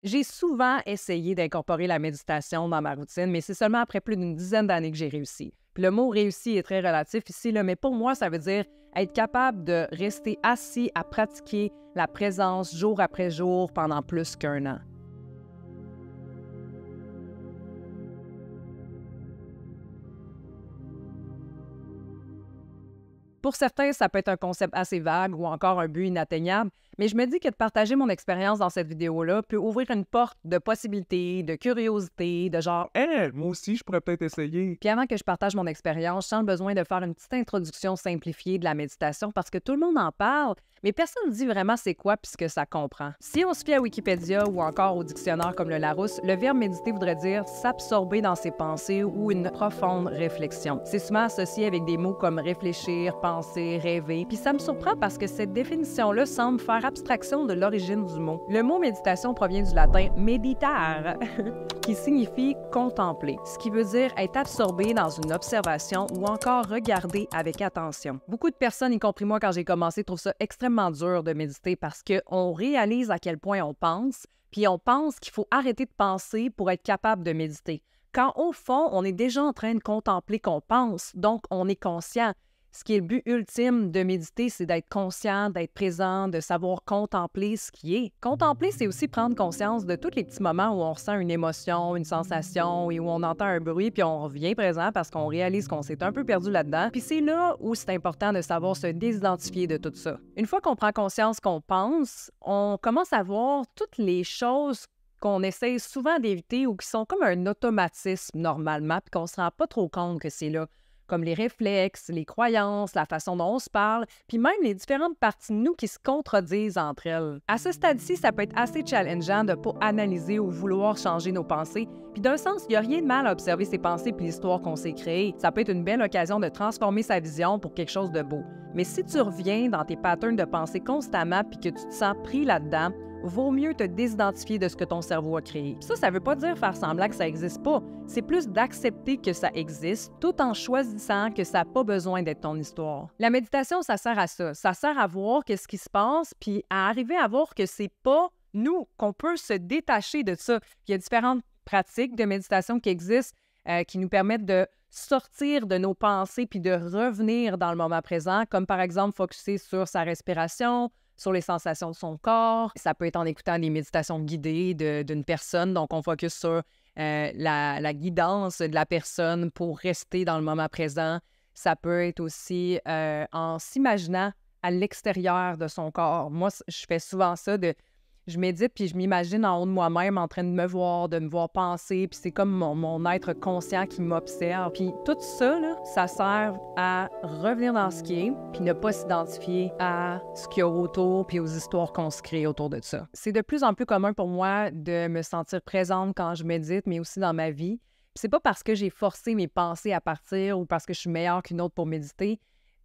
J'ai souvent essayé d'incorporer la méditation dans ma routine, mais c'est seulement après plus d'une dizaine d'années que j'ai réussi. Puis le mot réussi est très relatif ici, là, mais pour moi, ça veut dire être capable de rester assis à pratiquer la présence jour après jour pendant plus qu'un an. Pour certains, ça peut être un concept assez vague ou encore un but inatteignable, mais je me dis que de partager mon expérience dans cette vidéo-là peut ouvrir une porte de possibilités, de curiosité, de genre Hey, moi aussi, je pourrais peut-être essayer. Puis avant que je partage mon expérience, je sens le besoin de faire une petite introduction simplifiée de la méditation parce que tout le monde en parle, mais personne ne dit vraiment c'est quoi puis ce que ça comprend. Si on se fie à Wikipédia ou encore au dictionnaire comme le Larousse, le verbe méditer voudrait dire s'absorber dans ses pensées ou une profonde réflexion. C'est souvent associé avec des mots comme réfléchir, penser, rêver, puis ça me surprend parce que cette définition-là semble faire abstraction de l'origine du mot. Le mot méditation provient du latin meditare, qui signifie contempler, ce qui veut dire être absorbé dans une observation ou encore regarder avec attention. Beaucoup de personnes, y compris moi quand j'ai commencé, trouvent ça extrêmement dur de méditer parce qu'on réalise à quel point on pense, puis on pense qu'il faut arrêter de penser pour être capable de méditer. Quand au fond, on est déjà en train de contempler qu'on pense, donc on est conscient. Ce qui est le but ultime de méditer, c'est d'être conscient, d'être présent, de savoir contempler ce qui est. Contempler, c'est aussi prendre conscience de tous les petits moments où on ressent une émotion, une sensation et où on entend un bruit, puis on revient présent parce qu'on réalise qu'on s'est un peu perdu là-dedans. Puis c'est là où c'est important de savoir se désidentifier de tout ça. Une fois qu'on prend conscience qu'on pense, on commence à voir toutes les choses qu'on essaie souvent d'éviter ou qui sont comme un automatisme normalement, puis qu'on ne se rend pas trop compte que c'est là, comme les réflexes, les croyances, la façon dont on se parle, puis même les différentes parties de nous qui se contredisent entre elles. À ce stade-ci, ça peut être assez challengeant de ne pas analyser ou vouloir changer nos pensées, puis d'un sens, il n'y a rien de mal à observer ses pensées puis l'histoire qu'on s'est créée. Ça peut être une belle occasion de transformer sa vision pour quelque chose de beau. Mais si tu reviens dans tes patterns de pensée constamment puis que tu te sens pris là-dedans, vaut mieux te désidentifier de ce que ton cerveau a créé. Ça ne veut pas dire faire semblant que ça n'existe pas. C'est plus d'accepter que ça existe tout en choisissant que ça n'a pas besoin d'être ton histoire. La méditation, ça sert à ça. Ça sert à voir qu'est-ce qui se passe puis à arriver à voir que c'est pas nous, qu'on peut se détacher de ça. Il y a différentes pratiques de méditation qui existent qui nous permettent de sortir de nos pensées puis de revenir dans le moment présent, comme par exemple focusser sur sa respiration, sur les sensations de son corps. Ça peut être en écoutant des méditations guidées d'une personne. Donc, on focus sur la guidance de la personne pour rester dans le moment présent. Ça peut être aussi en s'imaginant à l'extérieur de son corps. Moi, je fais souvent ça, je médite puis je m'imagine en haut de moi-même en train de me voir penser, puis c'est comme mon être conscient qui m'observe. Puis tout ça, là, ça sert à revenir dans ce qui est, puis ne pas s'identifier à ce qu'il y a autour, puis aux histoires qu'on se crée autour de ça. C'est de plus en plus commun pour moi de me sentir présente quand je médite, mais aussi dans ma vie. Puis c'est pas parce que j'ai forcé mes pensées à partir ou parce que je suis meilleure qu'une autre pour méditer,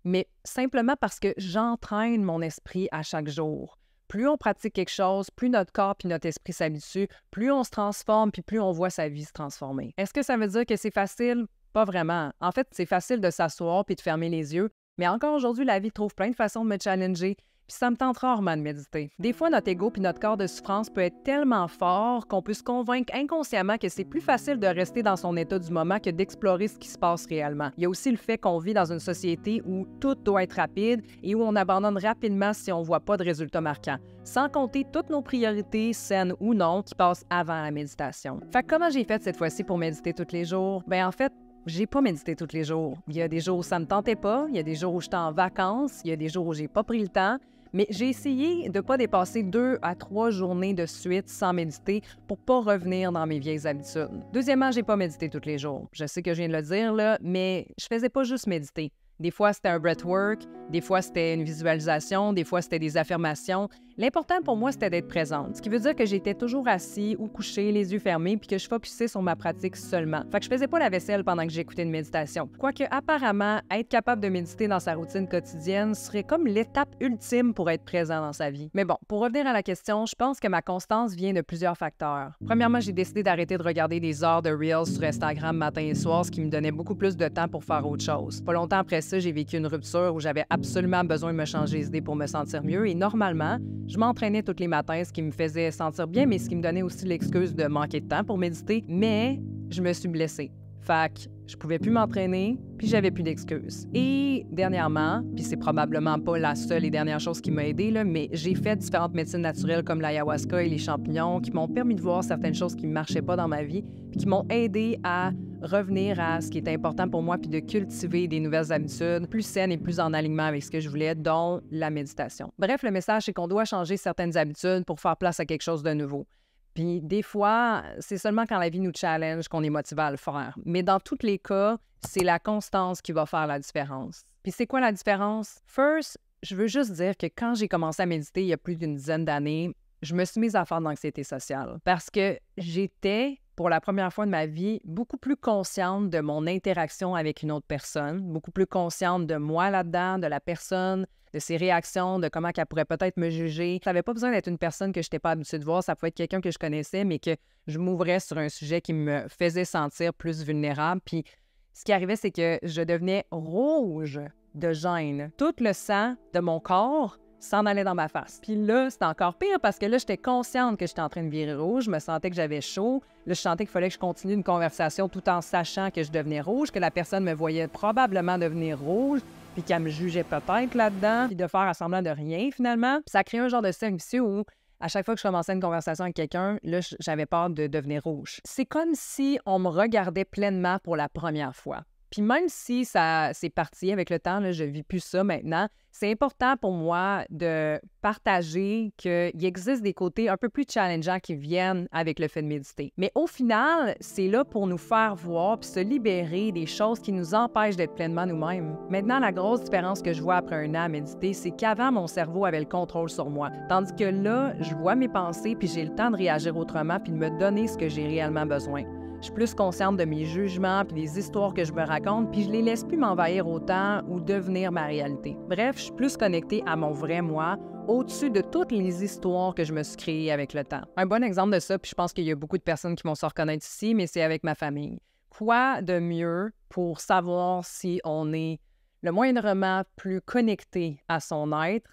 mais simplement parce que j'entraîne mon esprit à chaque jour. Plus on pratique quelque chose, plus notre corps puis notre esprit s'habituent, plus on se transforme puis plus on voit sa vie se transformer. Est-ce que ça veut dire que c'est facile? Pas vraiment. En fait, c'est facile de s'asseoir puis de fermer les yeux, mais encore aujourd'hui, la vie trouve plein de façons de me challenger, puis ça me tente rarement de méditer. Des fois, notre ego puis notre corps de souffrance peut être tellement fort qu'on peut se convaincre inconsciemment que c'est plus facile de rester dans son état du moment que d'explorer ce qui se passe réellement. Il y a aussi le fait qu'on vit dans une société où tout doit être rapide et où on abandonne rapidement si on ne voit pas de résultats marquants, sans compter toutes nos priorités, saines ou non, qui passent avant la méditation. Fait que comment j'ai fait cette fois-ci pour méditer tous les jours? En fait, j'ai pas médité tous les jours. Il y a des jours où ça me tentait pas, il y a des jours où j'étais en vacances, il y a des jours où j'ai pas pris le temps, mais j'ai essayé de ne pas dépasser 2 à 3 journées de suite sans méditer pour pas revenir dans mes vieilles habitudes. Deuxièmement, j'ai pas médité tous les jours. Je sais que je viens de le dire, là, mais je faisais pas juste méditer. Des fois, c'était un breathwork, des fois, c'était une visualisation, des fois, c'était des affirmations. L'important pour moi, c'était d'être présente, ce qui veut dire que j'étais toujours assis ou couché, les yeux fermés, puis que je focusais sur ma pratique seulement. Fait que je faisais pas la vaisselle pendant que j'écoutais une méditation. Quoique, apparemment, être capable de méditer dans sa routine quotidienne serait comme l'étape ultime pour être présent dans sa vie. Mais bon, pour revenir à la question, je pense que ma constance vient de plusieurs facteurs. Premièrement, j'ai décidé d'arrêter de regarder des heures de Reels sur Instagram matin et soir, ce qui me donnait beaucoup plus de temps pour faire autre chose. Pas longtemps après ça, j'ai vécu une rupture où j'avais absolument besoin de me changer les idées pour me sentir mieux et normalement, Je m'entraînais tous les matins, ce qui me faisait sentir bien, mais ce qui me donnait aussi l'excuse de manquer de temps pour méditer. Mais je me suis blessée. Fait que je pouvais plus m'entraîner, puis j'avais plus d'excuses. Et dernièrement, puis c'est probablement pas la seule et dernière chose qui m'a aidée, là, mais j'ai fait différentes médecines naturelles comme l'ayahuasca et les champignons qui m'ont permis de voir certaines choses qui ne marchaient pas dans ma vie, puis qui m'ont aidé à revenir à ce qui est important pour moi, puis de cultiver des nouvelles habitudes plus saines et plus en alignement avec ce que je voulais, dont la méditation. Bref, le message, c'est qu'on doit changer certaines habitudes pour faire place à quelque chose de nouveau. Puis des fois, c'est seulement quand la vie nous challenge qu'on est motivé à le faire. Mais dans tous les cas, c'est la constance qui va faire la différence. Puis c'est quoi la différence? First, je veux juste dire que quand j'ai commencé à méditer il y a plus d'une dizaine d'années, je me suis mise à faire de l'anxiété sociale parce que j'étais, pour la première fois de ma vie, beaucoup plus consciente de mon interaction avec une autre personne, beaucoup plus consciente de moi là-dedans, de la personne, de ses réactions, de comment elle pourrait peut-être me juger. Ça n'avait pas besoin d'être une personne que je n'étais pas habituée de voir, ça pouvait être quelqu'un que je connaissais, mais que je m'ouvrais sur un sujet qui me faisait sentir plus vulnérable. Puis ce qui arrivait, c'est que je devenais rouge de gêne. Tout le sang de mon corps s'en allait dans ma face. Puis là, c'était encore pire parce que là, j'étais consciente que j'étais en train de virer rouge, je me sentais que j'avais chaud. Là, je sentais qu'il fallait que je continue une conversation tout en sachant que je devenais rouge, que la personne me voyait probablement devenir rouge, puis qu'elle me jugeait peut-être là-dedans, puis de faire semblant de rien finalement. Puis ça créait un genre de cercle vicieux où à chaque fois que je commençais une conversation avec quelqu'un, là, j'avais peur de devenir rouge. C'est comme si on me regardait pleinement pour la première fois. Puis même si ça c'est parti avec le temps, là, je vis plus ça maintenant, c'est important pour moi de partager qu'il existe des côtés un peu plus challengeants qui viennent avec le fait de méditer. Mais au final, c'est là pour nous faire voir puis se libérer des choses qui nous empêchent d'être pleinement nous-mêmes. Maintenant, la grosse différence que je vois après un an à méditer, c'est qu'avant, mon cerveau avait le contrôle sur moi. Tandis que là, je vois mes pensées puis j'ai le temps de réagir autrement puis de me donner ce que j'ai réellement besoin. Je suis plus consciente de mes jugements puis des histoires que je me raconte, puis je les laisse plus m'envahir autant ou devenir ma réalité. Bref, je suis plus connectée à mon vrai moi, au-dessus de toutes les histoires que je me suis créées avec le temps. Un bon exemple de ça, puis je pense qu'il y a beaucoup de personnes qui vont se reconnaître ici, mais c'est avec ma famille. Quoi de mieux pour savoir si on est le moindrement plus connecté à son être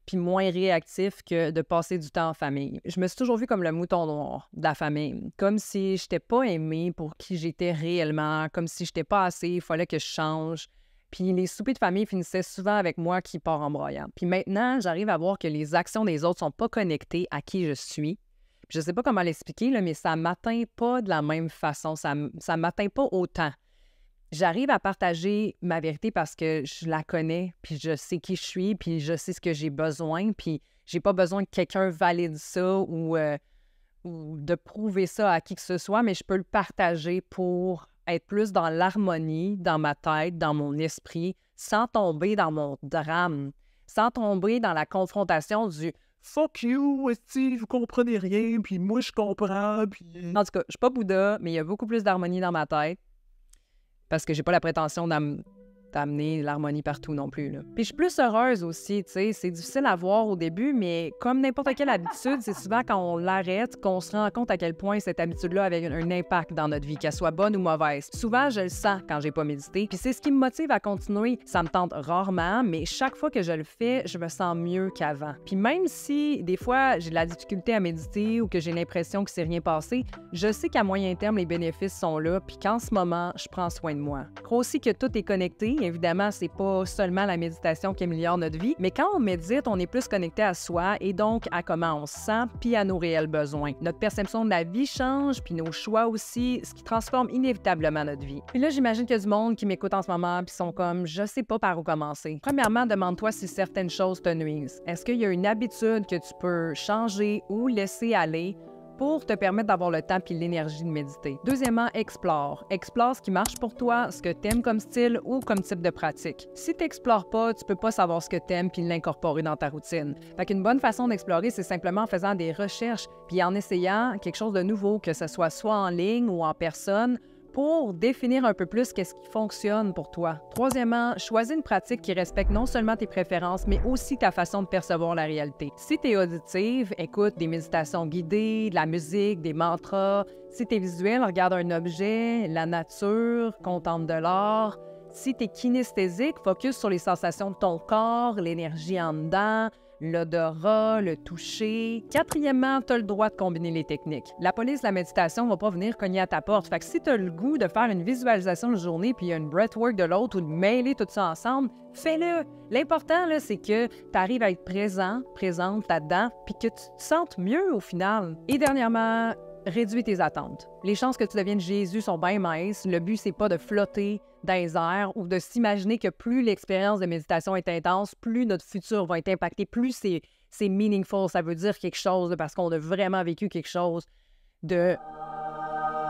puis moins réactif que de passer du temps en famille. Je me suis toujours vue comme le mouton noir de la famille, comme si je n'étais pas aimée pour qui j'étais réellement, comme si je n'étais pas assez, il fallait que je change. Puis les soupers de famille finissaient souvent avec moi qui part en broyant. Puis maintenant, j'arrive à voir que les actions des autres sont pas connectées à qui je suis. Puis je sais pas comment l'expliquer, là, mais ça m'atteint pas de la même façon, ça m'atteint pas autant. J'arrive à partager ma vérité parce que je la connais, puis je sais qui je suis, puis je sais ce que j'ai besoin, puis j'ai pas besoin que quelqu'un valide ça ou de prouver ça à qui que ce soit, mais je peux le partager pour être plus dans l'harmonie, dans ma tête, dans mon esprit, sans tomber dans mon drame, sans tomber dans la confrontation du « Fuck you, esti, vous comprenez rien, puis moi je comprends, puis... » En tout cas, je suis pas Bouddha, mais il y a beaucoup plus d'harmonie dans ma tête. Parce que j'ai pas la prétention d'amener l'harmonie partout non plus, là. Puis je suis plus heureuse aussi, tu sais. C'est difficile à voir au début, mais comme n'importe quelle habitude, c'est souvent quand on l'arrête qu'on se rend compte à quel point cette habitude-là avait un impact dans notre vie, qu'elle soit bonne ou mauvaise. Souvent, je le sens quand j'ai pas médité. Puis c'est ce qui me motive à continuer. Ça me tente rarement, mais chaque fois que je le fais, je me sens mieux qu'avant. Puis même si, des fois, j'ai de la difficulté à méditer ou que j'ai l'impression que c'est rien passé, je sais qu'à moyen terme, les bénéfices sont là, puis qu'en ce moment, je prends soin de moi. Je crois aussi que tout est connecté. Évidemment, c'est pas seulement la méditation qui améliore notre vie, mais quand on médite, on est plus connecté à soi et donc à comment on se sent puis à nos réels besoins. Notre perception de la vie change, puis nos choix aussi, ce qui transforme inévitablement notre vie. Puis là, j'imagine qu'il y a du monde qui m'écoute en ce moment puis sont comme « je sais pas par où commencer ». Premièrement, demande-toi si certaines choses te nuisent. Est-ce qu'il y a une habitude que tu peux changer ou laisser aller pour te permettre d'avoir le temps puis l'énergie de méditer. Deuxièmement, explore. Explore ce qui marche pour toi, ce que t'aimes comme style ou comme type de pratique. Si t'explores pas, tu peux pas savoir ce que t'aimes puis l'incorporer dans ta routine. Fait qu'une bonne façon d'explorer, c'est simplement en faisant des recherches puis en essayant quelque chose de nouveau, que ce soit en ligne ou en personne, pour définir un peu plus qu'est-ce qui fonctionne pour toi. Troisièmement, choisis une pratique qui respecte non seulement tes préférences, mais aussi ta façon de percevoir la réalité. Si tu es auditive, écoute des méditations guidées, de la musique, des mantras. Si tu es visuel, regarde un objet, la nature, contemple de l'art. Si tu es kinesthésique, focus sur les sensations de ton corps, l'énergie en dedans, l'odorat, le toucher. Quatrièmement, tu as le droit de combiner les techniques. La police de la méditation va pas venir cogner à ta porte. Fait que si tu as le goût de faire une visualisation de journée puis une breathwork de l'autre ou de mêler tout ça ensemble, fais-le. L'important, là, c'est que tu arrives à être présente là-dedans puis que tu te sentes mieux au final. Et dernièrement, réduis tes attentes. Les chances que tu deviennes Jésus sont bien minces. Le but, c'est pas de flotter dans les airs ou de s'imaginer que plus l'expérience de méditation est intense, plus notre futur va être impacté, plus c'est meaningful, ça veut dire quelque chose parce qu'on a vraiment vécu quelque chose de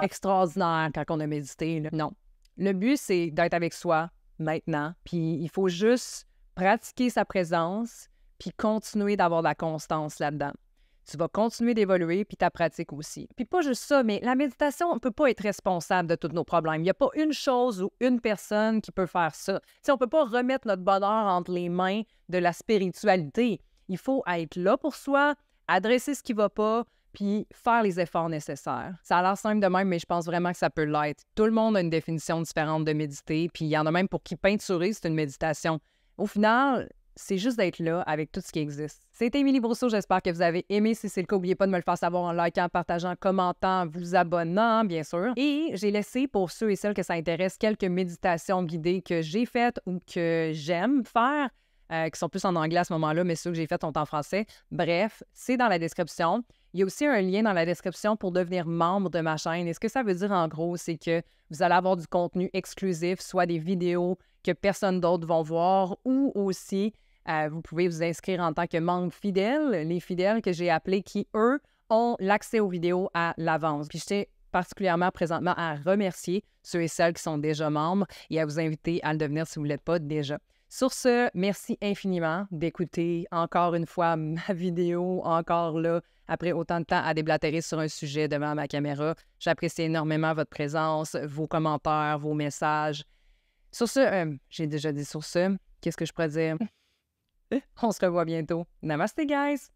extraordinaire quand on a médité. Là. Non. Le but, c'est d'être avec soi maintenant, puis il faut juste pratiquer sa présence puis continuer d'avoir de la constance là-dedans. Tu vas continuer d'évoluer, puis ta pratique aussi. Puis pas juste ça, mais la méditation, on ne peut pas être responsable de tous nos problèmes. Il n'y a pas une chose ou une personne qui peut faire ça. T'sais, on ne peut pas remettre notre bonheur entre les mains de la spiritualité. Il faut être là pour soi, adresser ce qui ne va pas, puis faire les efforts nécessaires. Ça a l'air simple de même, mais je pense vraiment que ça peut l'être. Tout le monde a une définition différente de méditer, puis il y en a même pour qui peinturer, c'est une méditation. Au final, c'est juste d'être là avec tout ce qui existe. C'était Émilie Brousseau, j'espère que vous avez aimé. Si c'est le cas, n'oubliez pas de me le faire savoir en likant, partageant, commentant, vous abonnant, bien sûr. Et j'ai laissé, pour ceux et celles que ça intéresse, quelques méditations guidées que j'ai faites ou que j'aime faire, qui sont plus en anglais à ce moment-là, mais ceux que j'ai faites sont en français. Bref, c'est dans la description. Il y a aussi un lien dans la description pour devenir membre de ma chaîne. Et ce que ça veut dire, en gros, c'est que vous allez avoir du contenu exclusif, soit des vidéos que personne d'autre va voir, ou aussi, vous pouvez vous inscrire en tant que membre fidèle, les fidèles que j'ai appelés qui, eux, ont l'accès aux vidéos à l'avance. Puis je tiens particulièrement présentement à remercier ceux et celles qui sont déjà membres et à vous inviter à le devenir si vous ne l'êtes pas déjà. Sur ce, merci infiniment d'écouter encore une fois ma vidéo, encore là, après autant de temps à déblatérer sur un sujet devant ma caméra. J'apprécie énormément votre présence, vos commentaires, vos messages. Sur ce, j'ai déjà dit sur ce, qu'est-ce que je pourrais dire? On se revoit bientôt. Namaste, guys!